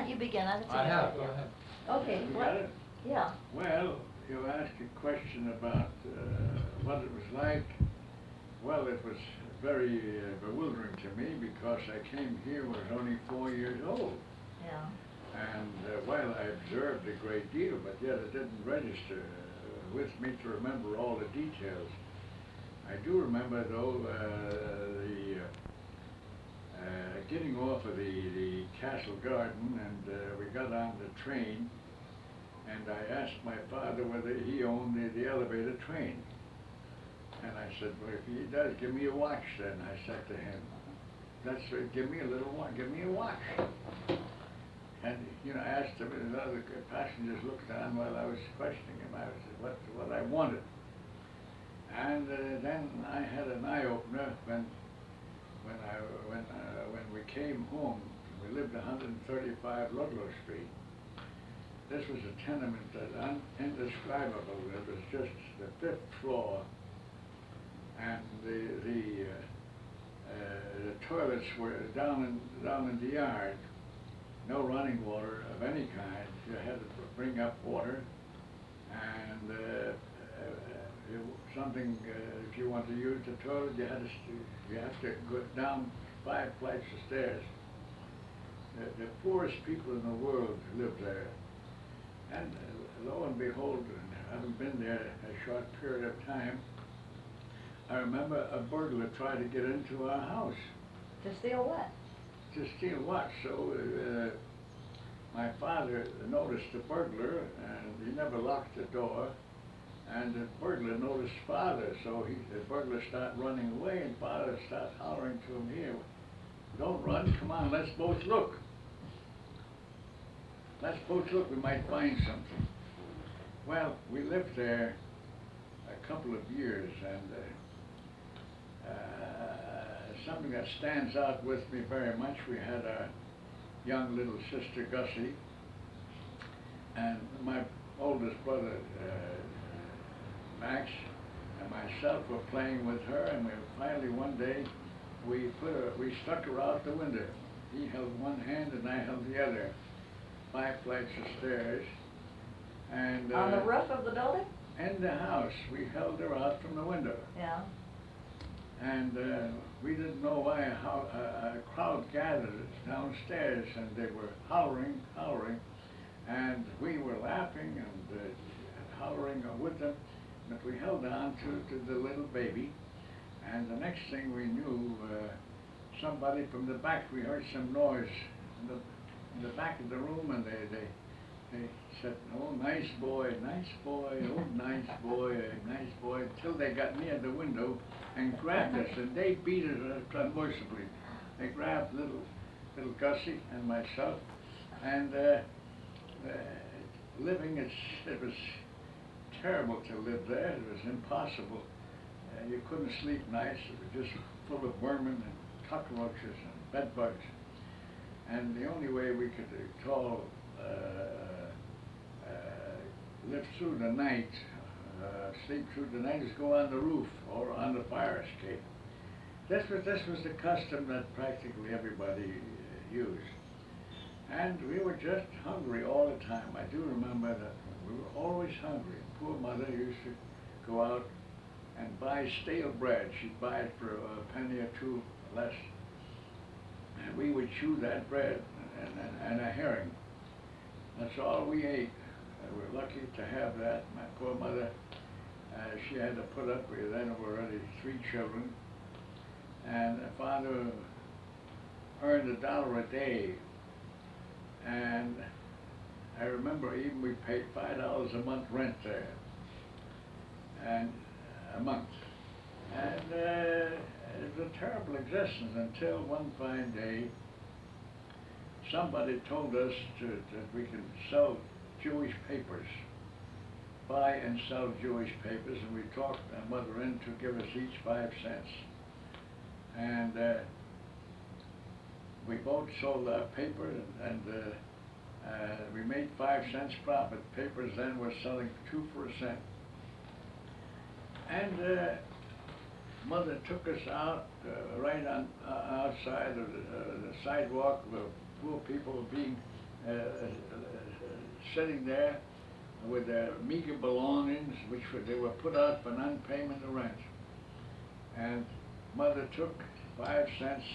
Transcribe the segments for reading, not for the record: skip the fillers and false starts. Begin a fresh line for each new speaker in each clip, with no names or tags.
you begin? That's a
I
good
have, go
idea.
ahead.
Okay,
You
what?
got it?
Yeah.
Well, you asked a question about what it was like. Well, it was very bewildering to me because I came here when I was only 4 years old.
Yeah.
And while I observed a great deal, but yet it didn't register with me to remember all the details. I do remember, though, the getting off of the Castle Garden, and we got on the train, and I asked my father whether he owned the elevator train. And I said, well, if he does, give me a watch then. I said to him, that's right, give me a little watch, give me a watch. And, you know, I asked him, and the other passengers looked on while I was questioning him. I said, what I wanted. And then I had an eye-opener when we came home. We lived 135 Ludlow Street. This was a tenement that indescribable. It was just the 5th floor, and the toilets were down in the yard. No running water of any kind. You had to bring up water, and if you want to use the toilet, you have to go down 5 flights of stairs. The poorest people in the world lived there, and lo and behold, having been there a short period of time, I remember a burglar tried to get into our house.
To steal what?
To steal what? So my father noticed the burglar, and he never locked the door. And the burglar noticed father, so the burglar started running away, and father started hollering to him, here, don't run, come on, let's both look. Let's both look, we might find something. Well, we lived there a couple of years, and something that stands out with me very much, we had a young little sister, Gussie, and my oldest brother, Max, and myself were playing with her, and finally one day we stuck her out the window. He held one hand and I held the other. 5 flights of stairs, and
on the roof of the building?
In the house. We held her out from the window.
Yeah.
And we didn't know why a crowd gathered downstairs, and they were hollering, and we were laughing and hollering with them, but we held on to the little baby, and the next thing we knew, somebody from the back, we heard some noise in the back of the room, and they said, oh, nice boy, oh, nice boy, until they got near the window and grabbed us, and they beat us unmercifully. They grabbed little Gussie and myself, and it was terrible to live there. It was impossible. You couldn't sleep nice. It was just full of vermin and cockroaches and bed bugs. And the only way we could live through the night, sleep through the night, is go on the roof or on the fire escape. This was the custom that practically everybody used. And we were just hungry all the time. I do remember that we were always hungry. Poor mother used to go out and buy stale bread. She'd buy it for a penny or two less. And we would chew that bread and a herring. That's all we ate. We're lucky to have that. My poor mother, she had to put up with, then were already 3 children. And father earned $1 a day. And I remember even we paid $5 a month rent there, and a month. And it was a terrible existence until one fine day, somebody told us that we could sell Jewish papers, buy and sell Jewish papers, and we talked my mother into give us each 5 cents. And we both sold our paper, and we made 5 cents profit. Papers then were selling 2 for a cent. And mother took us out right on outside of the sidewalk where poor people were being sitting there with their meager belongings, they were put out for non-payment of rent. And mother took 5 cents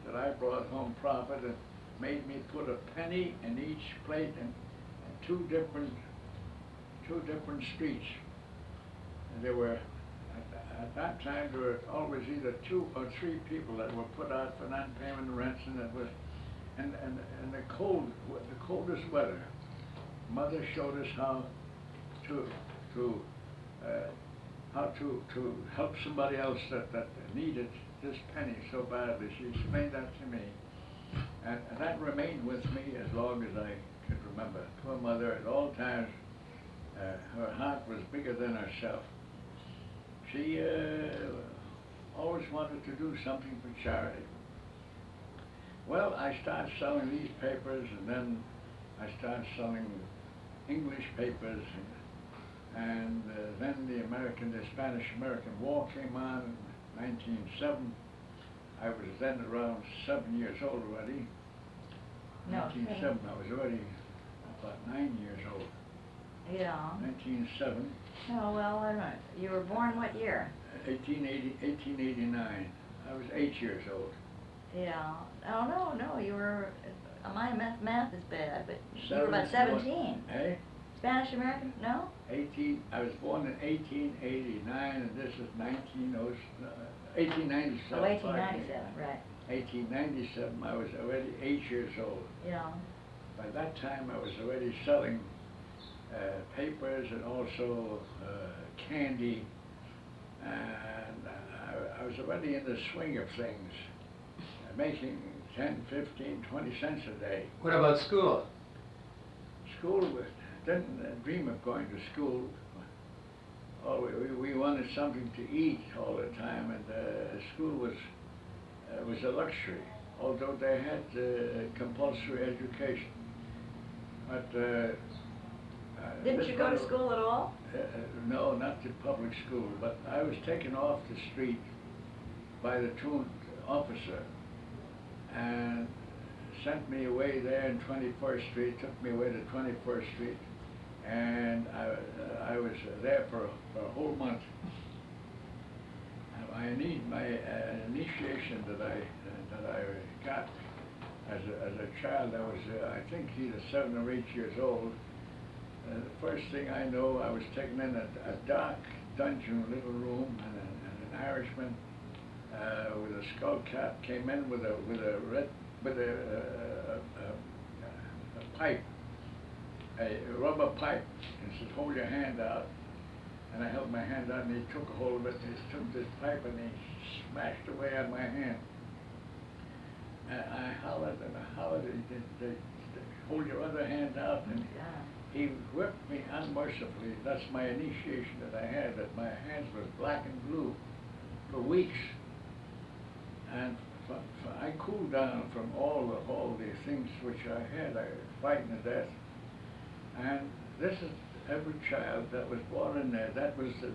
that I brought home profit and made me put a penny in each plate in two different streets. And there were, at that time, there were always either 2 or 3 people that were put out for non-payment of rents, and it was, and the coldest weather, mother showed us how to help somebody else that needed this penny so badly. She explained that to me, and that remained with me as long as I could remember. Poor mother, at all times, her heart was bigger than herself. She always wanted to do something for charity. Well, I started selling these papers, and then I started selling English papers, and then the Spanish-American War came on in 1907. I was then around 7 years old already.
No.
1907, I was already about 9 years old.
Yeah.
1907.
Oh, well, I don't know. You were born what year?
1889. I was 8 years old.
Yeah. Oh, no, you were, my math is bad, but you were about
17.
17.
Eh?
Spanish American? No?
I was born in 1889, and this is 1897.
Oh, 1897, right.
1897, I was already 8 years old.
Yeah.
By that time, I was already selling papers and also candy, and I was already in the swing of things, making 10, 15, 20 cents a day.
What about school?
School, didn't dream of going to school. Oh, we wanted something to eat all the time, and school was a luxury, although they had compulsory education. But
Didn't you go to school at all?
No, not to public school, but I was taken off the street by the truant officer and sent me away there in 21st Street, took me away to 21st Street, and I was there for a whole month. My initiation that I got as a child, I was I think either 7 or 8 years old. The first thing I know, I was taken in a dark dungeon, little room, and an Irishman with a skull cap came in with a pipe, a rubber pipe, and said, "Hold your hand out." And I held my hand out, and he took a hold of it, and he took this pipe, and he smashed away on my hand. And I hollered, and I hollered, they hold your other hand out, and he whipped me unmercifully. That's my initiation that I had, that my hands were black and blue for weeks. And I cooled down from all the things which I had. I was fighting to death. And this is every child that was born in there. That was the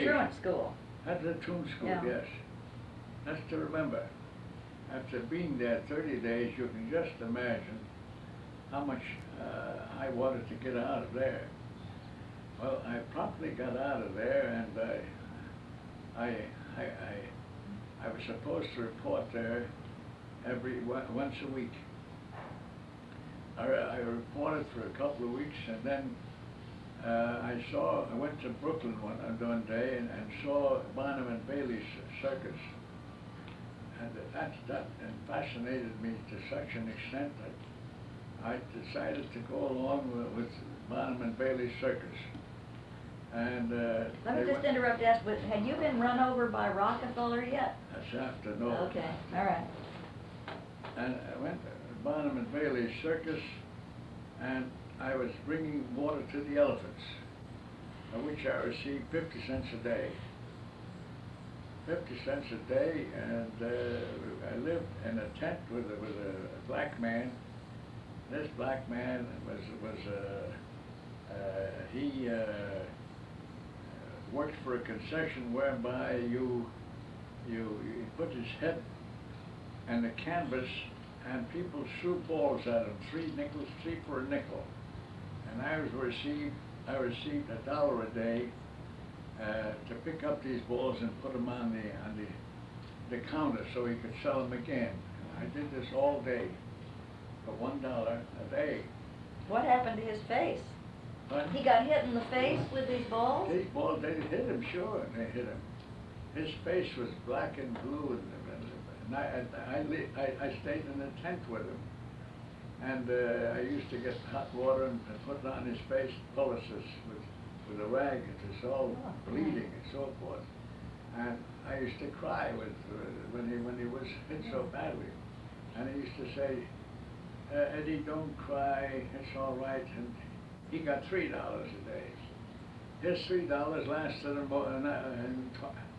truant school.
That's the truant school,
Yeah.
yes. That's to remember. After being there 30 days, you can just imagine how much I wanted to get out of there. Well, I promptly got out of there, and I was supposed to report there once a week. I reported for a couple of weeks, and then I went to Brooklyn one day and saw Barnum and Bailey's circus, and that fascinated me to such an extent that I decided to go along with Barnum and Bailey's circus. And
let me just interrupt to ask, had you been run over by Rockefeller yet?
That's after, no.
Okay, all right.
And I went to Barnum and Bailey's circus, and I was bringing water to the elephants, for which I received 50 cents a day. 50 cents a day, and I lived in a tent with a black man. This black man he worked for a concession whereby you put his head and the canvas and people threw balls at him, 3 nickels, 3 for a nickel. And I received $1 a day to pick up these balls and put them on the counter so he could sell them again. And I did this all day for $1 a day.
What happened to his face?
But
He got hit in the face with these balls?
these balls, they hit him, sure, they hit him. His face was black and blue, and I stayed in a tent with him. And I used to get hot water and put it on his face, poultices with a rag. It was all bleeding and so forth. And I used to cry when he was hit so badly. And he used to say, Eddie, don't cry, it's all right. And he got $3 a day. His $3 lasted him in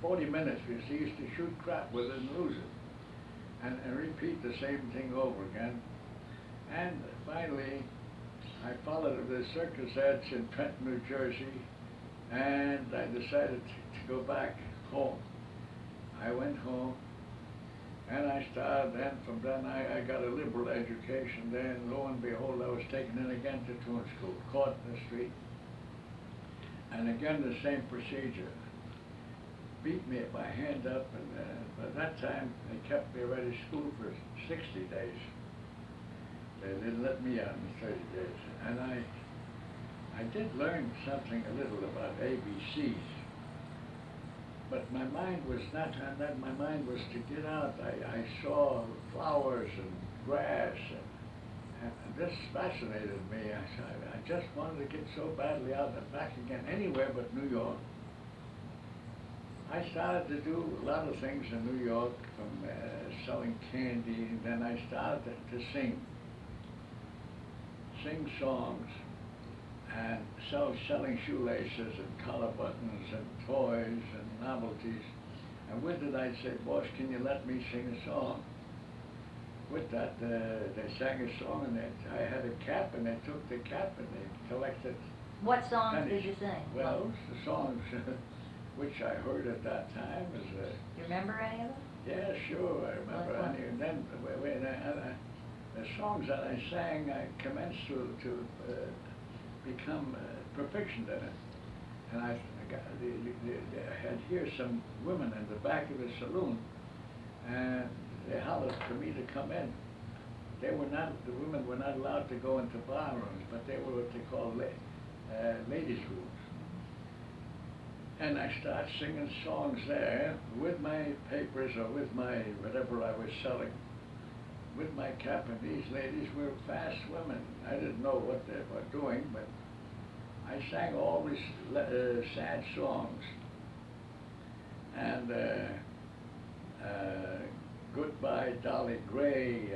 40 minutes because he used to shoot crap with it and lose it. And repeat the same thing over again. And finally, I followed the circus ads in Trenton, New Jersey, and I decided to go back home. I went home, and I started, and from then I got a liberal education there, and lo and behold, I was taken in again to tune school, caught in the street. And again, the same procedure. Beat me by hand up, and by that time, they kept me right at school for 60 days. They didn't let me out in 30 days. And I did learn something a little about ABCs. But my mind was not on that. My mind was to get out. I saw flowers and grass, and this fascinated me. I just wanted to get so badly out and back again, anywhere but New York. I started to do a lot of things in New York, from selling candy, and then I started to sing songs, and selling shoelaces and collar buttons and toys and novelties. And with it, I'd say, boss, can you let me sing a song? With that, they sang a song, and I had a cap, and they took the cap and they collected.
What songs
pennies.
did you sing?
Well, the songs which I heard at that time was.
You remember any of them?
Yeah, sure, I remember.
Like what?
And then the songs that I sang, I commenced to become proficient in it. And I had here some women in the back of the saloon, and they hollered for me to come in. The women were not allowed to go into bar rooms, but they were what they call ladies' rooms. And I started singing songs there with my papers or with my whatever I was selling, with my cap, and these ladies were fast women. I didn't know what they were doing, but I sang all these sad songs. And Goodbye, Dolly Gray.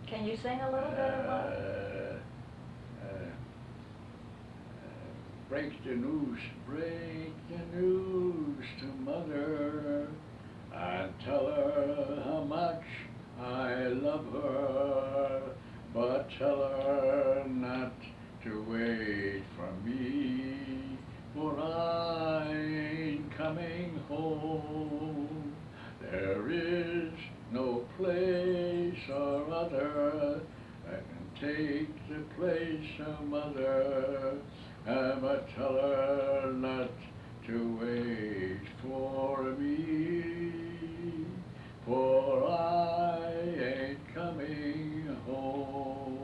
Can you sing a little bit of one?
Break the news to mother, and tell her how much I love her, but tell her not to wait for me, for I ain't coming home. There is no place or other that can take the place of mother, but tell her not to wait for me, for I ain't coming home.